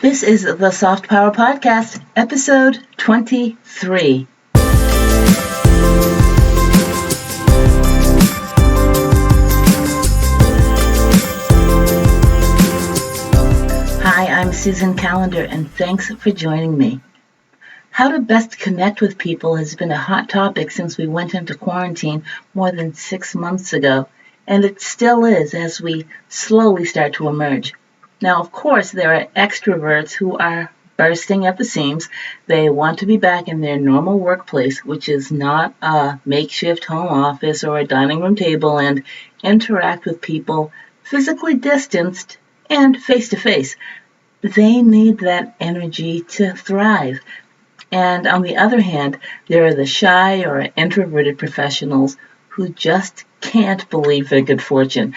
This is the Soft Power Podcast, episode 23. Hi, I'm Susan Callender, and thanks for joining me. How to best connect with people has been a hot topic since we went into quarantine more than 6 months ago, and it still is as we slowly start to emerge. Now, of course, there are extroverts who are bursting at the seams. They want to be back in their normal workplace, which is not a makeshift home office or a dining room table, and interact with people physically distanced and face-to-face. They need that energy to thrive. And on the other hand, there are the shy or introverted professionals who just can't believe their good fortune.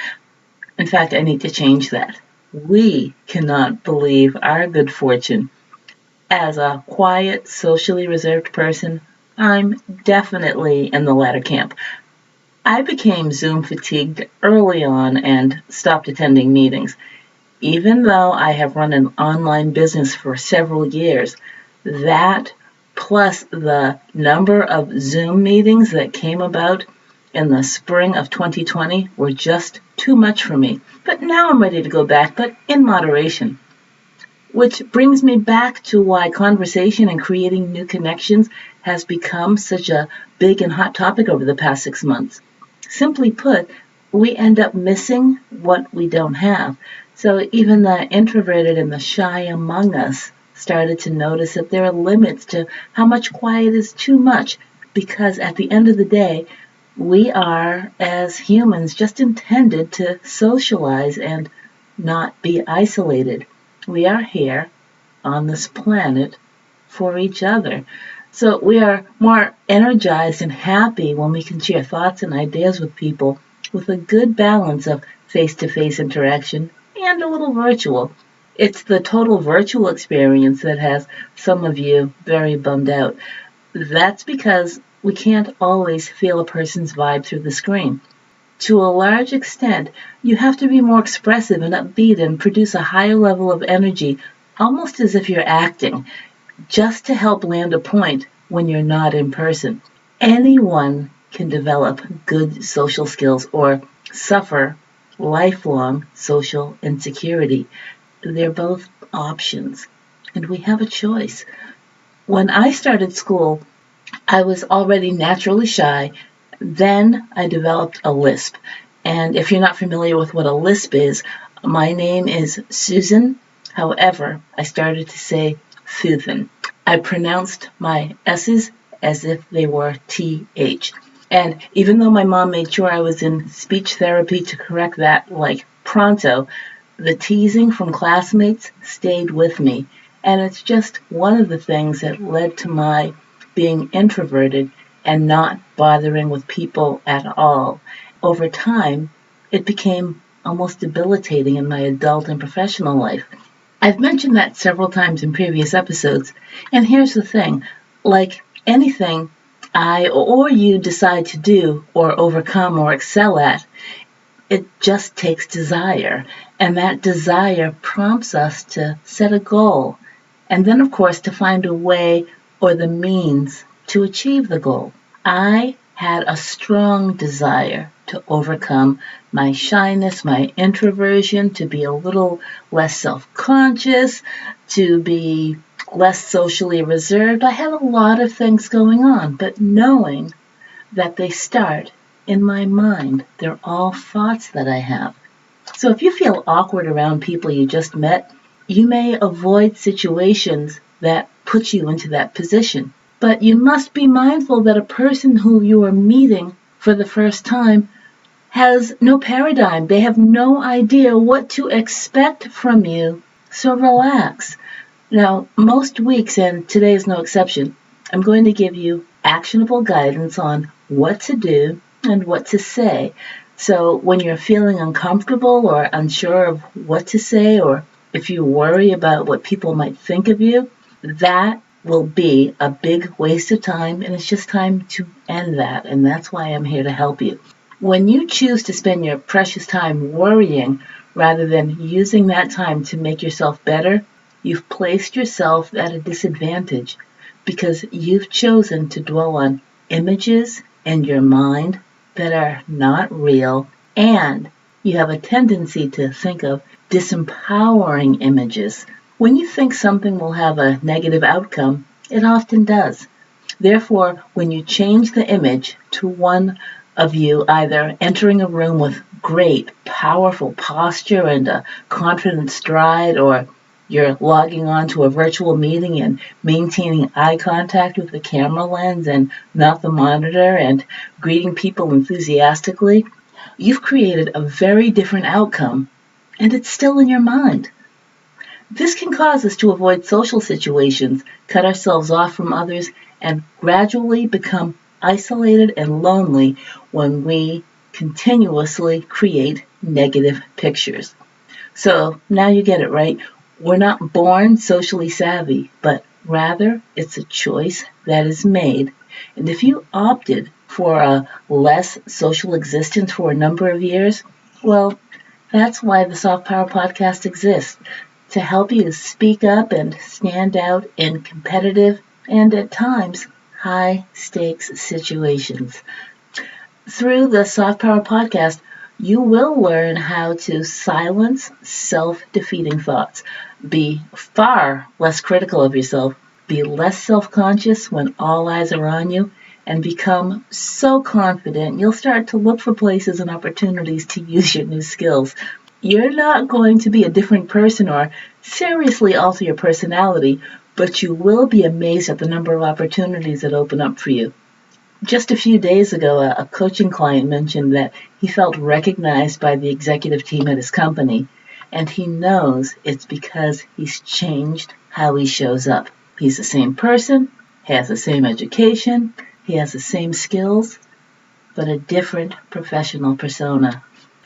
In fact, I need to change that. We cannot believe our good fortune. As a quiet, socially reserved person, I'm definitely in the latter camp. I became Zoom fatigued early on and stopped attending meetings. Even though I have run an online business for several years, that plus the number of Zoom meetings that came about in the spring of 2020 were just too much for me. But now I'm ready to go back, but in moderation. Which brings me back to why conversation and creating new connections has become such a big and hot topic over the past 6 months. Simply put, we end up missing what we don't have. So even the introverted and the shy among us started to notice that there are limits to how much quiet is too much, because at the end of the day, we are, as humans, just intended to socialize and not be isolated. We are here on this planet for each other. So we are more energized and happy when we can share thoughts and ideas with people with a good balance of face-to-face interaction and a little virtual. It's the total virtual experience that has some of you very bummed out. That's because we can't always feel a person's vibe through the screen. To a large extent, you have to be more expressive and upbeat and produce a higher level of energy, almost as if you're acting, just to help land a point when you're not in person. Anyone can develop good social skills or suffer lifelong social insecurity. They're both options, and we have a choice. When I started school, I was already naturally shy. Then I developed a lisp. And if you're not familiar with what a lisp is, my name is Susan. However, I started to say Susan. I pronounced my S's as if they were TH. And even though my mom made sure I was in speech therapy to correct that like pronto, the teasing from classmates stayed with me. And it's just one of the things that led to my being introverted and not bothering with people at all. Over time, it became almost debilitating in my adult and professional life. I've mentioned that several times in previous episodes, and here's the thing. Like anything I or you decide to do or overcome or excel at, it just takes desire, and that desire prompts us to set a goal, and then, of course, to find a way or the means to achieve the goal. I had a strong desire to overcome my shyness, my introversion, to be a little less self-conscious, to be less socially reserved. I had a lot of things going on, but knowing that they start in my mind. They're all thoughts that I have. So if you feel awkward around people you just met, you may avoid situations that put you into that position. But you must be mindful that a person who you are meeting for the first time has no paradigm. They have no idea what to expect from you. So relax. Now, most weeks, and today is no exception, I'm going to give you actionable guidance on what to do and what to say. So when you're feeling uncomfortable or unsure of what to say, or if you worry about what people might think of you, that will be a big waste of time, and it's just time to end that, and that's why I'm here to help you. When you choose to spend your precious time worrying rather than using that time to make yourself better, you've placed yourself at a disadvantage because you've chosen to dwell on images in your mind that are not real, and you have a tendency to think of disempowering images. When you think something will have a negative outcome, it often does. Therefore, when you change the image to one of you either entering a room with great, powerful posture and a confident stride, or you're logging on to a virtual meeting and maintaining eye contact with the camera lens and not the monitor and greeting people enthusiastically, you've created a very different outcome, and it's still in your mind. This can cause us to avoid social situations, cut ourselves off from others, and gradually become isolated and lonely when we continuously create negative pictures. So now you get it, right? We're not born socially savvy, but rather it's a choice that is made. And if you opted for a less social existence for a number of years, well, that's why the Soft Power Podcast exists, to help you speak up and stand out in competitive and at times high-stakes situations. Through the Soft Power Podcast, you will learn how to silence self-defeating thoughts, be far less critical of yourself, be less self-conscious when all eyes are on you, and become so confident you'll start to look for places and opportunities to use your new skills. You're not going to be a different person or seriously alter your personality, but you will be amazed at the number of opportunities that open up for you. Just a few days ago, a coaching client mentioned that he felt recognized by the executive team at his company, and he knows it's because he's changed how he shows up. He's the same person, has the same education, he has the same skills, but a different professional persona.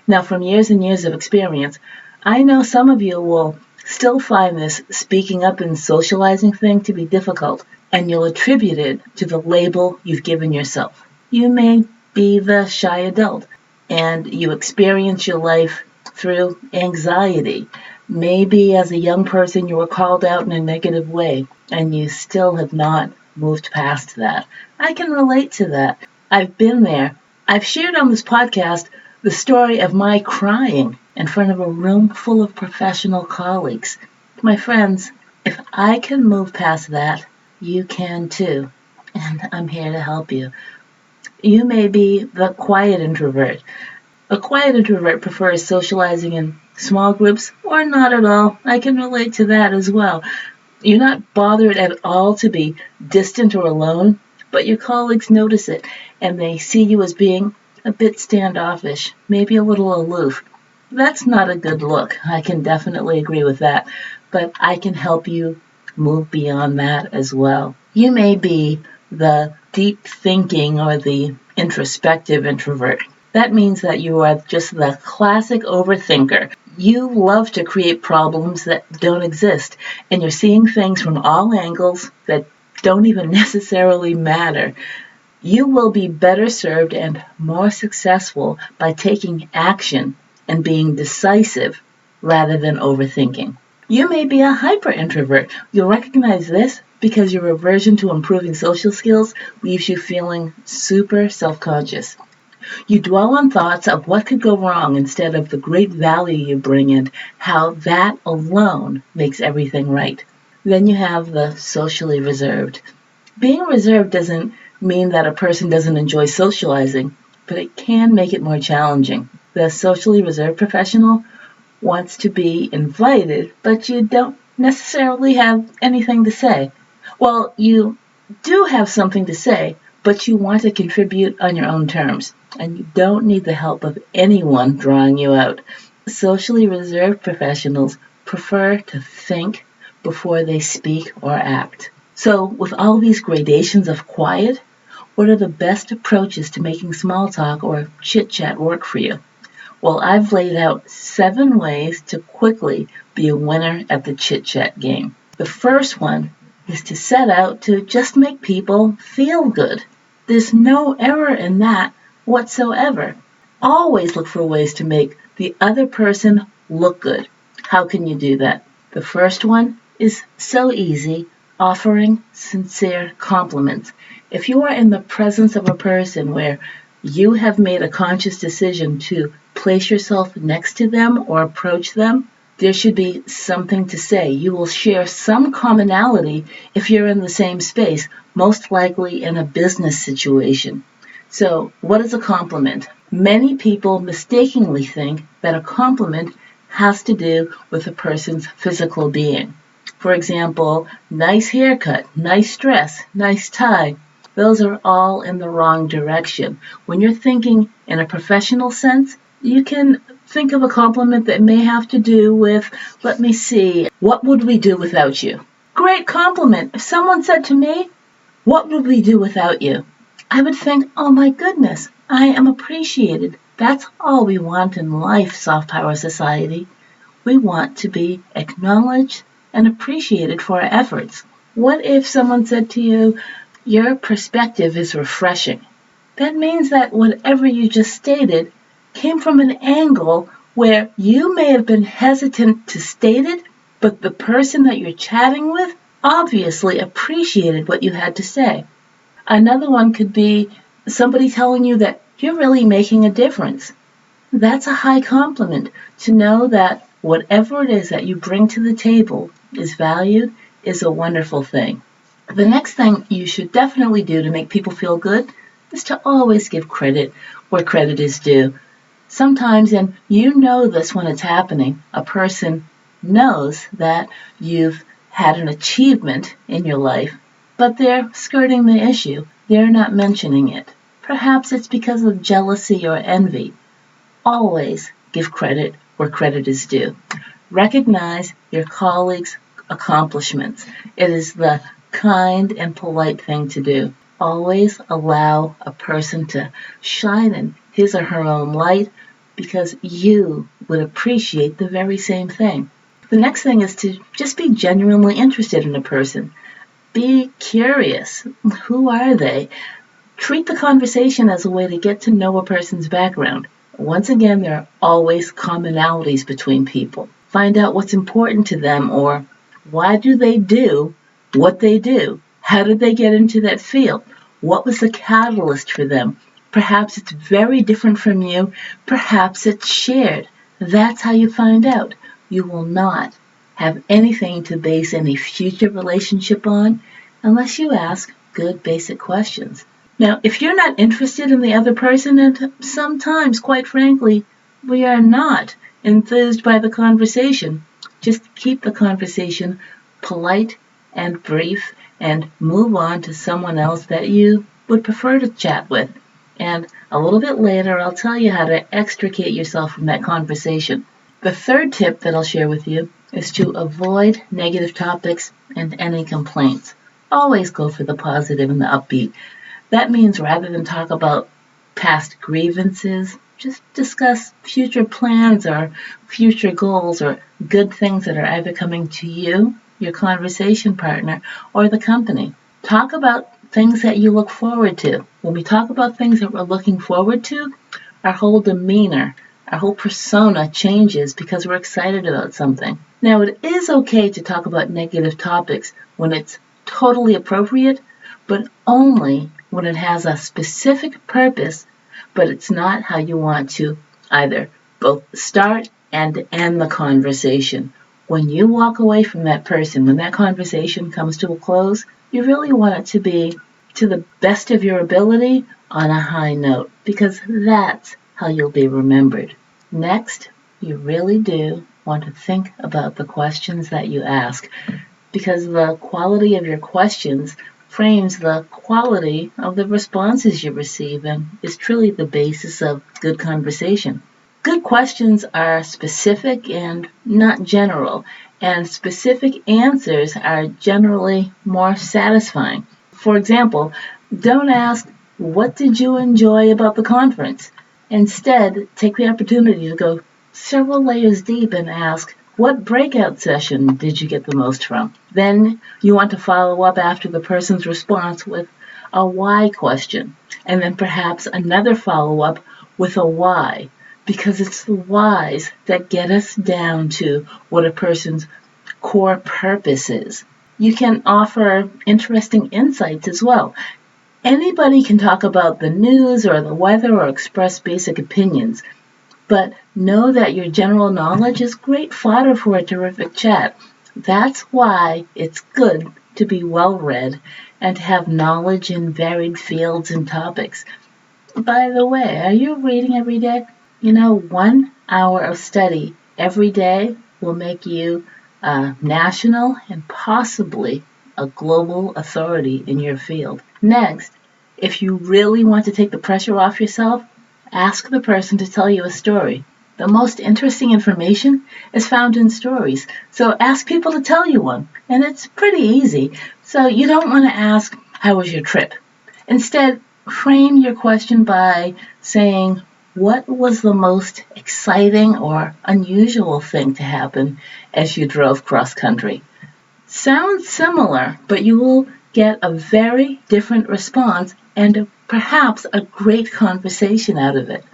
Now, from years and years of experience, I know some of you will still find this speaking up and socializing thing to be difficult, and you'll attribute it to the label you've given yourself. You may be the shy adult, and you experience your life through anxiety. Maybe as a young person you were called out in a negative way, and you still have not moved past that. I can relate to that. I've been there. I've shared on this podcast the story of my crying in front of a room full of professional colleagues. My friends, if I can move past that, you can too. And I'm here to help you. You may be the quiet introvert. A quiet introvert prefers socializing in small groups or not at all. I can relate to that as well. You're not bothered at all to be distant or alone, but your colleagues notice it and they see you as being a bit standoffish, maybe a little aloof. That's not a good look. I can definitely agree with that, but I can help you move beyond that as well. You may be the deep thinking or the introspective introvert. That means that you are just the classic overthinker. You love to create problems that don't exist, and you're seeing things from all angles that don't even necessarily matter. You will be better served and more successful by taking action and being decisive rather than overthinking. You may be a hyper-introvert. You'll recognize this because your aversion to improving social skills leaves you feeling super self-conscious. You dwell on thoughts of what could go wrong instead of the great value you bring and how that alone makes everything right. Then you have the socially reserved. Being reserved doesn't mean that a person doesn't enjoy socializing, but it can make it more challenging. The socially reserved professional wants to be invited, but you don't necessarily have anything to say. Well, you do have something to say, but you want to contribute on your own terms, and you don't need the help of anyone drawing you out. Socially reserved professionals prefer to think before they speak or act. So, with all these gradations of quiet, what are the best approaches to making small talk or chit-chat work for you? Well, I've laid out 7 ways to quickly be a winner at the chit-chat game. The first one is to set out to just make people feel good. There's no error in that whatsoever. Always look for ways to make the other person look good. How can you do that? The first one is so easy: offering sincere compliments. If you are in the presence of a person where you have made a conscious decision to place yourself next to them or approach them, there should be something to say. You will share some commonality if you're in the same space, most likely in a business situation. So, what is a compliment? Many people mistakenly think that a compliment has to do with a person's physical being. For example, nice haircut, nice dress, nice tie. Those are all in the wrong direction. When you're thinking in a professional sense, you can think of a compliment that may have to do with, let me see, what would we do without you? Great compliment. If someone said to me, what would we do without you? I would think, oh my goodness, I am appreciated. That's all we want in life, soft power society. We want to be acknowledged and appreciated for our efforts. What if someone said to you, your perspective is refreshing? That means that whatever you just stated came from an angle where you may have been hesitant to state it, but the person that you're chatting with obviously appreciated what you had to say. Another one could be somebody telling you that you're really making a difference. That's a high compliment. To know that whatever it is that you bring to the table is valued is a wonderful thing. The next thing you should definitely do to make people feel good is to always give credit where credit is due. Sometimes, and you know this when it's happening, a person knows that you've had an achievement in your life, but they're skirting the issue. They're not mentioning it. Perhaps it's because of jealousy or envy. Always give credit where credit is due. Recognize your colleagues' accomplishments. It is the kind and polite thing to do. Always allow a person to shine in his or her own light because you would appreciate the very same thing. The next thing is to just be genuinely interested in a person. Be curious. Who are they? Treat the conversation as a way to get to know a person's background. Once again, there are always commonalities between people. Find out what's important to them, or why do they do what they do? How did they get into that field? What was the catalyst for them? Perhaps it's very different from you. Perhaps it's shared. That's how you find out. You will not have anything to base any future relationship on unless you ask good basic questions. Now, if you're not interested in the other person, and sometimes, quite frankly, we are not enthused by the conversation, just keep the conversation polite and brief and move on to someone else that you would prefer to chat with. And a little bit later, I'll tell you how to extricate yourself from that conversation. The third tip that I'll share with you is to avoid negative topics and any complaints. Always go for the positive and the upbeat. That means rather than talk about past grievances, just discuss future plans or future goals or good things that are either coming to you, your conversation partner, or the company. Talk about things that you look forward to. When we talk about things that we're looking forward to, our whole demeanor, our whole persona changes because we're excited about something. Now, it is okay to talk about negative topics when it's totally appropriate, but only when it has a specific purpose, but it's not how you want to either both start and end the conversation. When you walk away from that person, when that conversation comes to a close, you really want it to be to the best of your ability on a high note, because that's how you'll be remembered. Next, you really do want to think about the questions that you ask, because the quality of your questions frames the quality of the responses you receive and is truly the basis of good conversation. Good questions are specific and not general, and specific answers are generally more satisfying. For example, don't ask, what did you enjoy about the conference? Instead, take the opportunity to go several layers deep and ask, what breakout session did you get the most from? Then you want to follow up after the person's response with a why question, and then perhaps another follow-up with a why, because it's the whys that get us down to what a person's core purpose is. You can offer interesting insights as well. Anybody can talk about the news or the weather or express basic opinions, but know that your general knowledge is great fodder for a terrific chat. That's why it's good to be well-read and to have knowledge in varied fields and topics. By the way, are you reading every day? 1 hour of study every day will make you a national and possibly a global authority in your field. Next, if you really want to take the pressure off yourself, ask the person to tell you a story. The most interesting information is found in stories, so ask people to tell you one, and it's pretty easy. So you don't want to ask, how was your trip? Instead, frame your question by saying, what was the most exciting or unusual thing to happen as you drove cross-country? Sounds similar, but you will get a very different response and perhaps a great conversation out of it.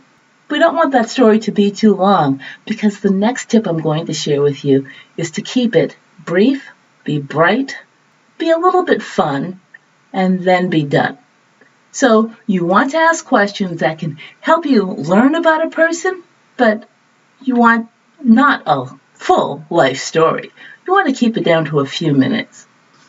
We don't want that story to be too long, because the next tip I'm going to share with you is to keep it brief, be bright, be a little bit fun, and then be done. So you want to ask questions that can help you learn about a person, but you want not a full life story. You want to keep it down to a few minutes.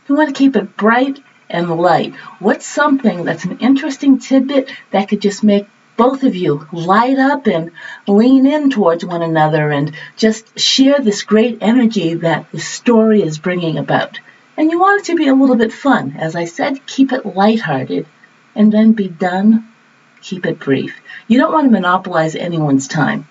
You want to keep it bright and light. What's something that's an interesting tidbit that could just make both of you light up and lean in towards one another and just share this great energy that the story is bringing about? And you want it to be a little bit fun. As I said, keep it lighthearted. And then be done, keep it brief. You don't want to monopolize anyone's time.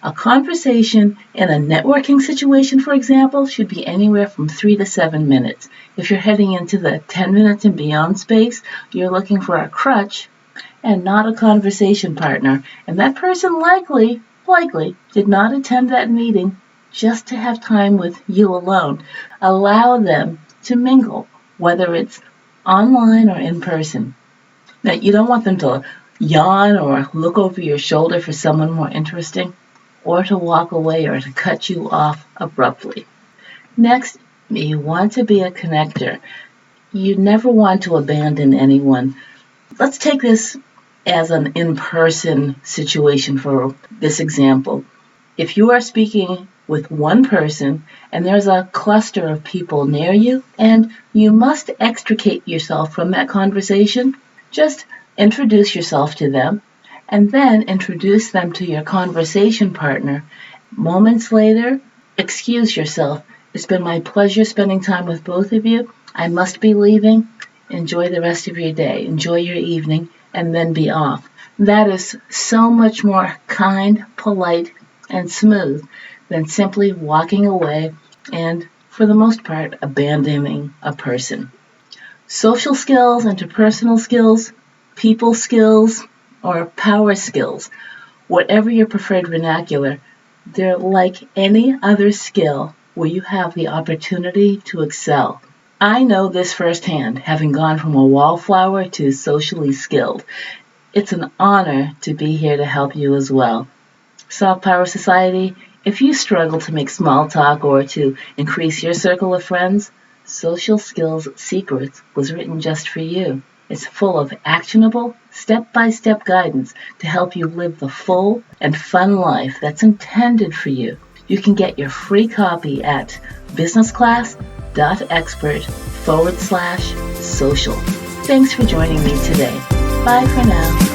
A conversation in a networking situation, for example, should be anywhere from 3 to 7 minutes. If you're heading into the 10 minutes and beyond space, you're looking for a crutch and not a conversation partner. And that person likely did not attend that meeting just to have time with you alone. Allow them to mingle, whether it's online or in person. Now, you don't want them to yawn or look over your shoulder for someone more interesting, or to walk away or to cut you off abruptly. Next, you want to be a connector. You never want to abandon anyone. Let's take this as an in-person situation for this example. If you are speaking with one person and there's a cluster of people near you and you must extricate yourself from that conversation, just introduce yourself to them and then introduce them to your conversation partner. Moments later, excuse yourself. It's been my pleasure spending time with both of you. I must be leaving. Enjoy the rest of your day. Enjoy your evening, and then be off. That is so much more kind, polite, and smooth than simply walking away and, for the most part, abandoning a person. Social skills, interpersonal skills, people skills, or power skills, whatever your preferred vernacular, they're like any other skill where you have the opportunity to excel. I know this firsthand, having gone from a wallflower to socially skilled. It's an honor to be here to help you as well. Soft Power Society, if you struggle to make small talk or to increase your circle of friends, Social Skills Secrets was written just for you. It's full of actionable, step-by-step guidance to help you live the full and fun life that's intended for you. You can get your free copy at businessclass.expert/social. Thanks for joining me today. Bye for now.